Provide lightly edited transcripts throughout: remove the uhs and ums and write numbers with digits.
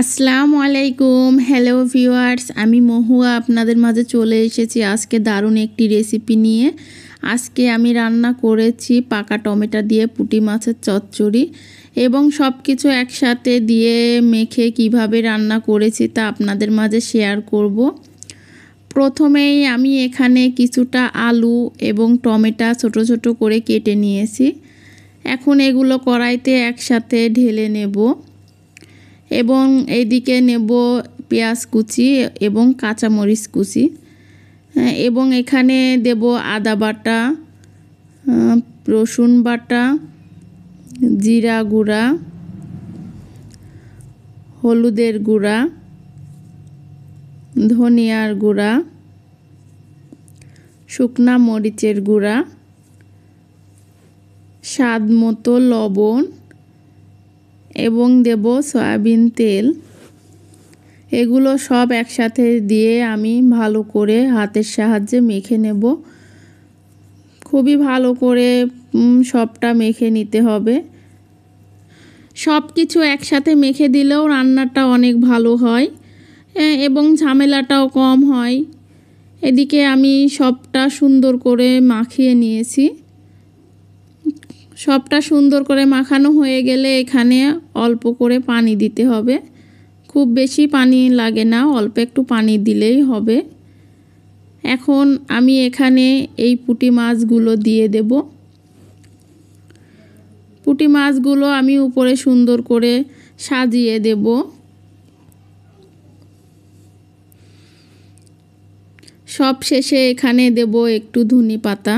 আসসালামু আলাইকুম। Hello viewers, আমি মহুয়া আপনাদের মাঝে চলে এসেছি আজকে দারুণ একটি রেসিপি নিয়ে। আজকে আমি রান্না করেছি পাকা টমেটো দিয়ে পুঁটি মাছের চচ্চড়ি এবং সব কিছু একসাথে দিয়ে মেখে কিভাবে রান্না করেছি তা আপনাদের মাঝে শেয়ার করব। প্রথমেই আমি এখানে কিছুটা আলু এবং টমেটো ছোট ছোট করে কেটে নিয়েছি। এখন এগুলো কড়াইতে একসাথে ঢেলে নেব এবং এইদিকে নেব পেঁয়াজ কুচি এবং কাঁচামরিচ কুচি এবং এখানে দেব আদা বাটা, রসুন বাটা, জিরা গুঁড়া, হলুদের গুঁড়া, ধনিয়ার গুঁড়া, শুকনা মরিচের গুঁড়া, স্বাদ মতো লবণ এবং দেব সয়াবিন তেল। এগুলো সব একসাথে দিয়ে আমি ভালো করে হাতের সাহায্যে মেখে নেব। খুবই ভালো করে সবটা মেখে নিতে হবে। সব কিছু একসাথে মেখে দিলেও রান্নাটা অনেক ভালো হয় এবং ঝামেলাটাও কম হয়। এদিকে আমি সবটা সুন্দর করে মাখিয়ে নিয়েছি। সবটা সুন্দর করে মাখানো হয়ে গেলে এখানে অল্প করে পানি দিতে হবে। খুব বেশি পানি লাগে না, অল্প একটু পানি দিলেই হবে। এখন আমি এখানে এই পুঁটি মাছগুলো দিয়ে দেব। পুঁটি মাছগুলো আমি উপরে সুন্দর করে সাজিয়ে দেব। সব শেষে এখানে দেব একটু ধনে পাতা।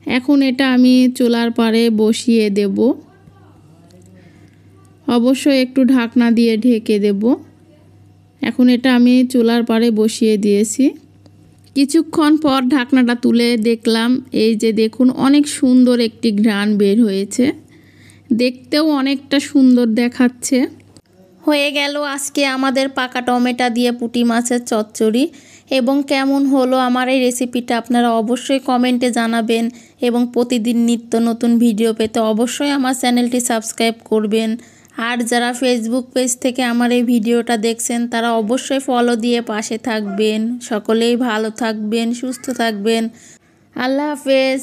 এখন এটা আমি চুলার পাড়ে বসিয়ে দেব। অবশ্যই একটু ঢাকনা দিয়ে ঢেকে দেব। এখন এটা আমি চুলার পাড়ে বসিয়ে দিয়েছি। কিছুক্ষণ পর ঢাকনাটা তুলে দেখলাম, এই যে দেখুন অনেক সুন্দর একটি ঘ্রাণ বের হয়েছে, দেখতেও অনেকটা সুন্দর দেখাচ্ছে। হয়ে গেল আজকে আমাদের পাকা টমেটো দিয়ে পুঁটি মাছের চচ্চড়ি। এবং কেমন হলো আমার এই রেসিপিটা আপনারা অবশ্যই কমেন্টে জানাবেন এবং প্রতিদিন নিত্য নতুন ভিডিও পেতে অবশ্যই আমার চ্যানেলটি সাবস্ক্রাইব করবেন। আর যারা ফেসবুক পেজ থেকে আমার এই ভিডিওটা দেখছেন তারা অবশ্যই ফলো দিয়ে পাশে থাকবেন। সকলেই ভালো থাকবেন, সুস্থ থাকবেন। আল্লাহ হাফেজ।